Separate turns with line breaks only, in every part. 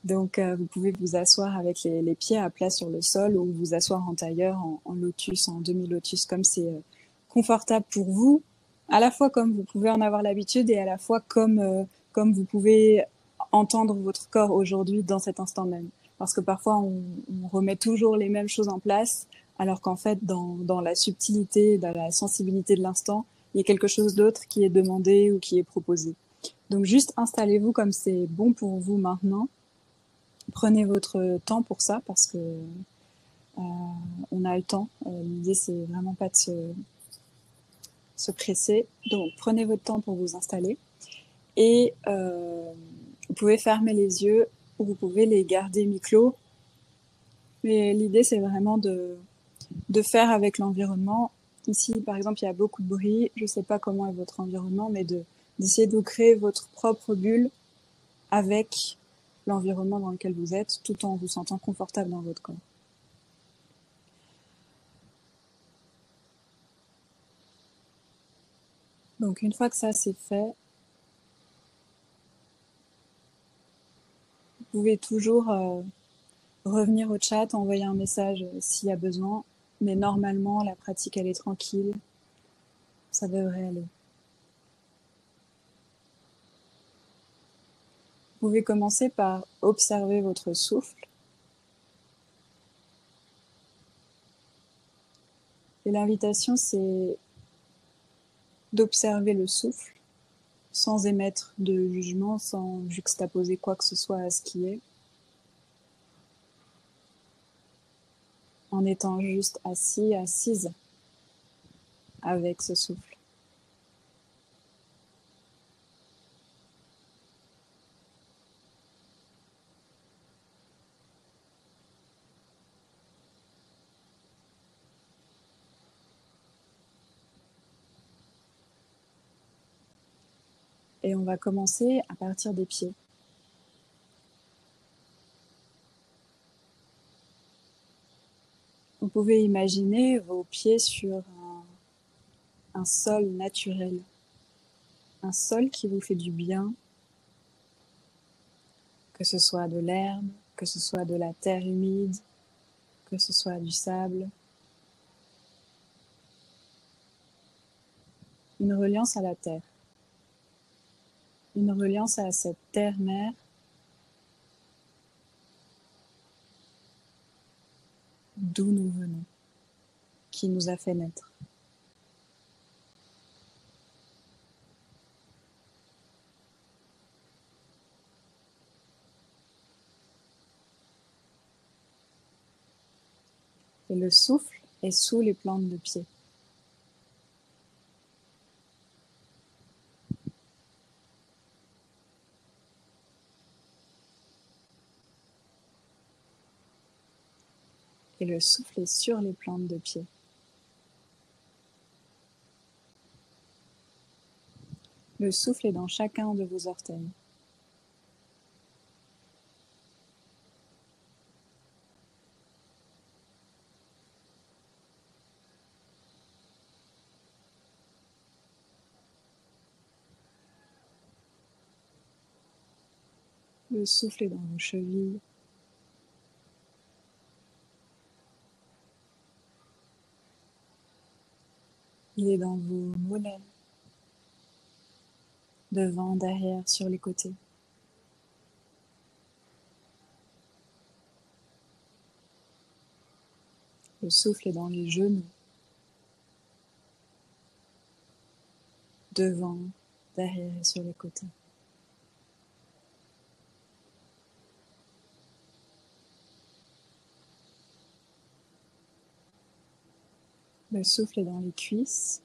Donc, vous pouvez vous asseoir avec les pieds à plat sur le sol ou vous asseoir en tailleur, en lotus, en demi-lotus, comme c'est confortable pour vous, à la fois comme vous pouvez en avoir l'habitude et à la fois comme vous pouvez entendre votre corps aujourd'hui dans cet instant même. Parce que parfois, on remet toujours les mêmes choses en place, alors qu'en fait, dans la subtilité, dans la sensibilité de l'instant, il y a quelque chose d'autre qui est demandé ou qui est proposé. Donc, juste installez-vous comme c'est bon pour vous maintenant. Prenez votre temps pour ça parce que on a le temps. L'idée c'est vraiment pas de se presser. Donc prenez votre temps pour vous installer et vous pouvez fermer les yeux ou vous pouvez les garder mi-clos. Mais l'idée c'est vraiment de faire avec l'environnement. Ici par exemple il y a beaucoup de bruit. Je sais pas comment est votre environnement, mais d'essayer de créer votre propre bulle avec l'environnement dans lequel vous êtes, tout en vous sentant confortable dans votre corps. Donc une fois que ça c'est fait, vous pouvez toujours revenir au chat, envoyer un message s'il y a besoin, mais normalement la pratique elle est tranquille, ça devrait aller. Vous pouvez commencer par observer votre souffle. Et l'invitation c'est d'observer le souffle sans émettre de jugement, sans juxtaposer quoi que ce soit à ce qui est, en étant juste assis, assise avec ce souffle. Et on va commencer à partir des pieds. Vous pouvez imaginer vos pieds sur un sol naturel, un sol qui vous fait du bien, que ce soit de l'herbe, que ce soit de la terre humide, que ce soit du sable. Une reliance à la terre, une reliance à cette terre-mère d'où nous venons, qui nous a fait naître. Et le souffle est sous les plantes de pied. Et le souffle est sur les plantes de pied. Le souffle est dans chacun de vos orteils. Le souffle est dans vos chevilles. Il est dans vos mollets, devant, derrière, sur les côtés. Le souffle est dans les genoux, devant, derrière et sur les côtés. Le souffle est dans les cuisses.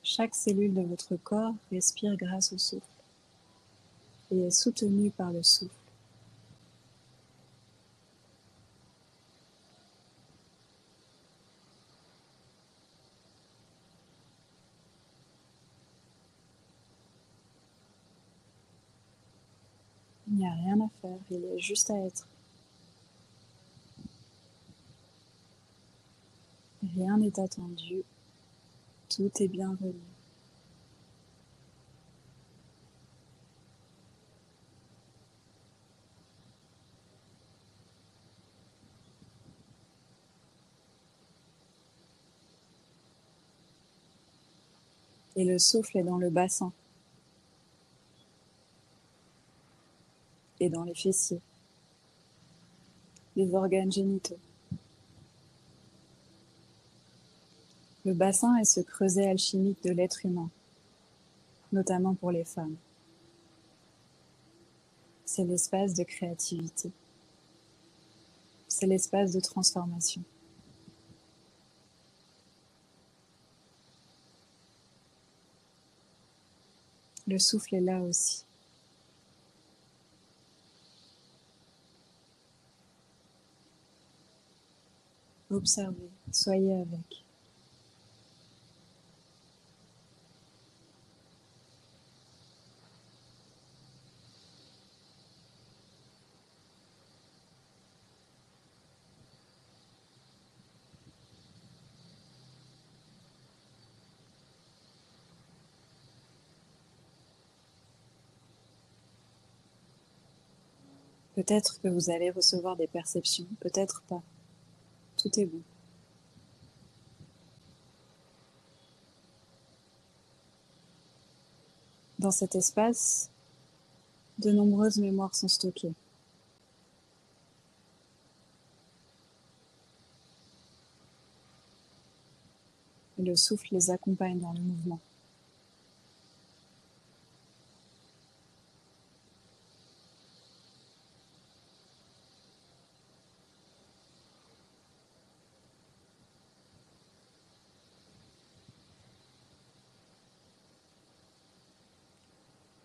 Chaque cellule de votre corps respire grâce au souffle et est soutenue par le souffle. Il n'y a rien à faire, il y a juste à être. Rien n'est attendu, tout est bienvenu. Et le souffle est dans le bassin et dans les fessiers, les organes génitaux. Le bassin est ce creuset alchimique de l'être humain, notamment pour les femmes. C'est l'espace de créativité. C'est l'espace de transformation. Le souffle est là aussi. Observez, soyez avec. Peut-être que vous allez recevoir des perceptions, peut-être pas. Tout est bon. Dans cet espace, de nombreuses mémoires sont stockées. Et le souffle les accompagne dans le mouvement.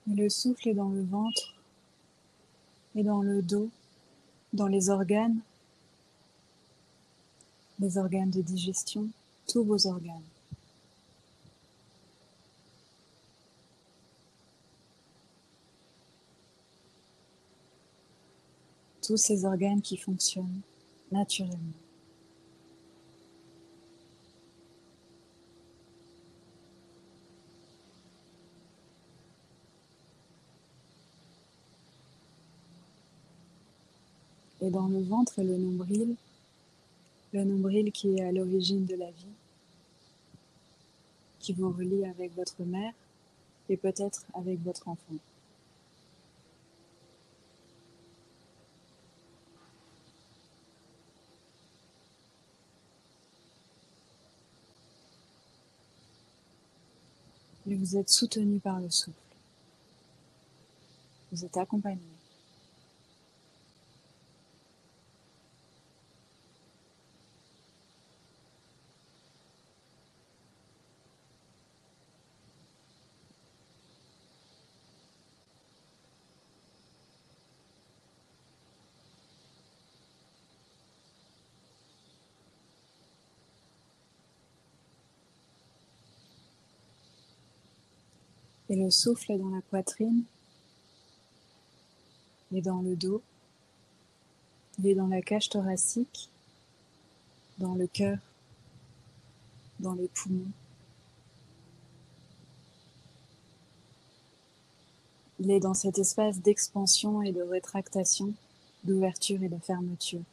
Et le souffle est dans le ventre et dans le dos, dans les organes de digestion, tous vos organes. Tous ces organes qui fonctionnent naturellement. Et dans le ventre et le nombril qui est à l'origine de la vie, qui vous relie avec votre mère et peut-être avec votre enfant. Et vous êtes soutenu par le souffle. Vous êtes accompagné. Et le souffle est dans la poitrine, et dans le dos, il est dans la cage thoracique, dans le cœur, dans les poumons. Il est dans cet espace d'expansion et de rétractation, d'ouverture et de fermeture.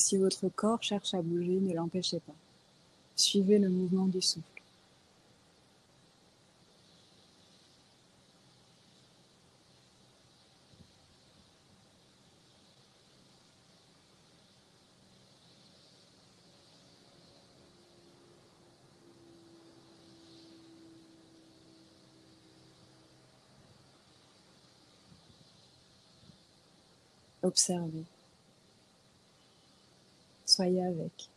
Si votre corps cherche à bouger, ne l'empêchez pas. Suivez le mouvement du souffle. Observez. Soyez avec.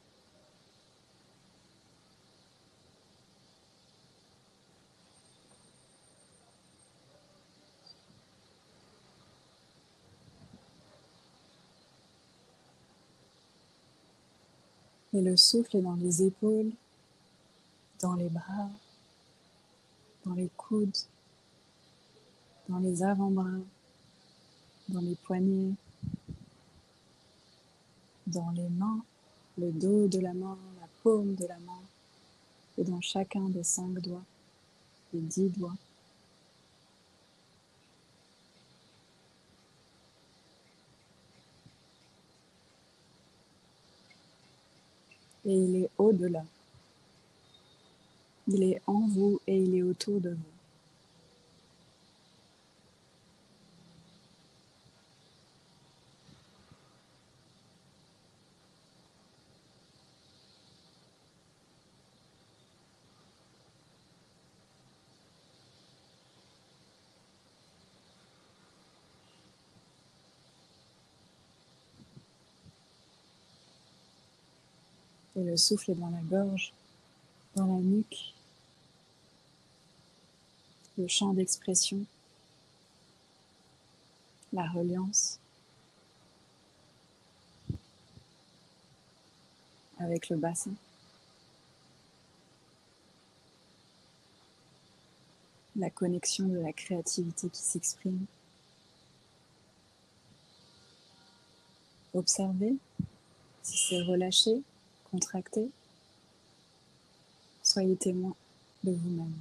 Et le souffle est dans les épaules, dans les bras, dans les coudes, dans les avant-bras, dans les poignets, dans les mains, le dos de la main, la paume de la main, et dans chacun des 5 doigts, les 10 doigts. Et il est au-delà. Il est en vous et il est autour de vous. Et le souffle est dans la gorge, dans la nuque, le champ d'expression, la reliance avec le bassin, la connexion de la créativité qui s'exprime. Observez si c'est relâché, contracté. Soyez témoin de vous-même.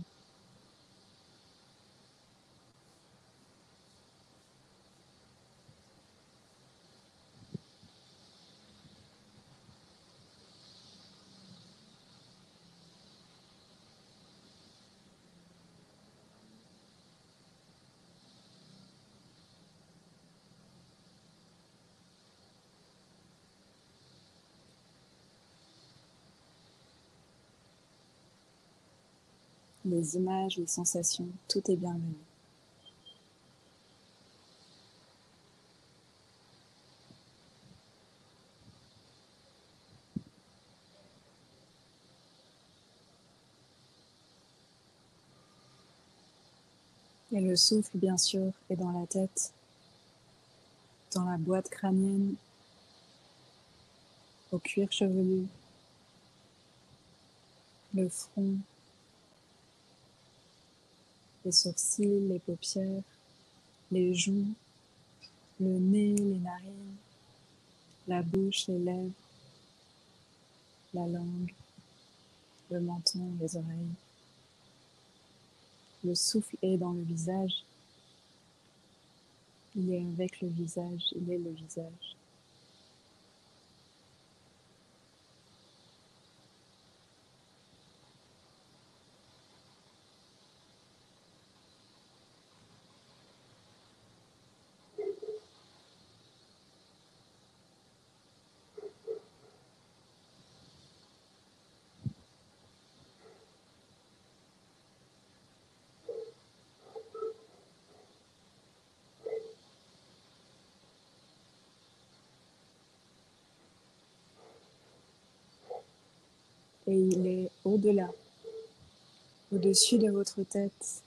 Les images, les sensations, tout est bienvenu. Et le souffle, bien sûr, est dans la tête, dans la boîte crânienne, au cuir chevelu, le front, les sourcils, les paupières, les joues, le nez, les narines, la bouche, les lèvres, la langue, le menton, les oreilles. Le souffle est dans le visage. Il est avec le visage, il est le visage. Et il est au-delà, au-dessus de votre tête,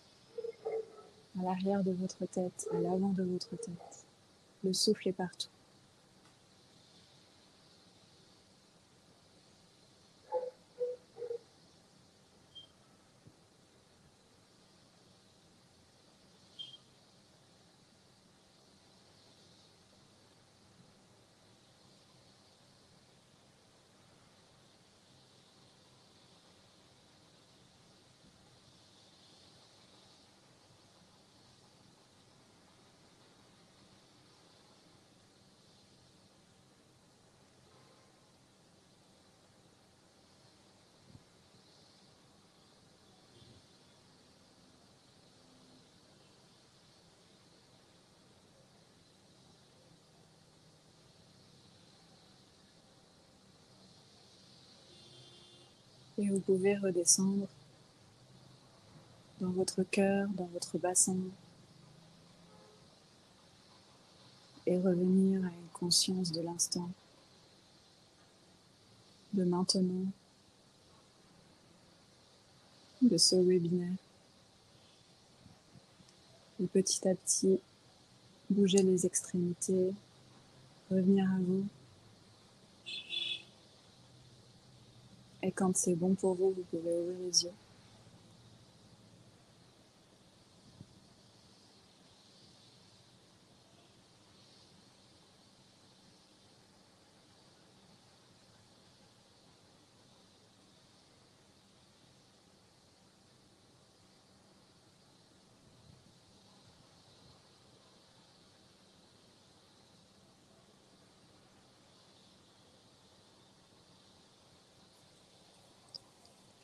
à l'arrière de votre tête, à l'avant de votre tête. Le souffle est partout. Et vous pouvez redescendre dans votre cœur, dans votre bassin, et revenir à une conscience de l'instant, de maintenant, de ce webinaire. Et petit à petit, bouger les extrémités, revenir à vous. Et quand c'est bon pour vous, vous pouvez ouvrir les yeux.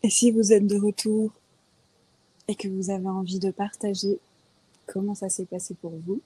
Et si vous êtes de retour et que vous avez envie de partager comment ça s'est passé pour vous,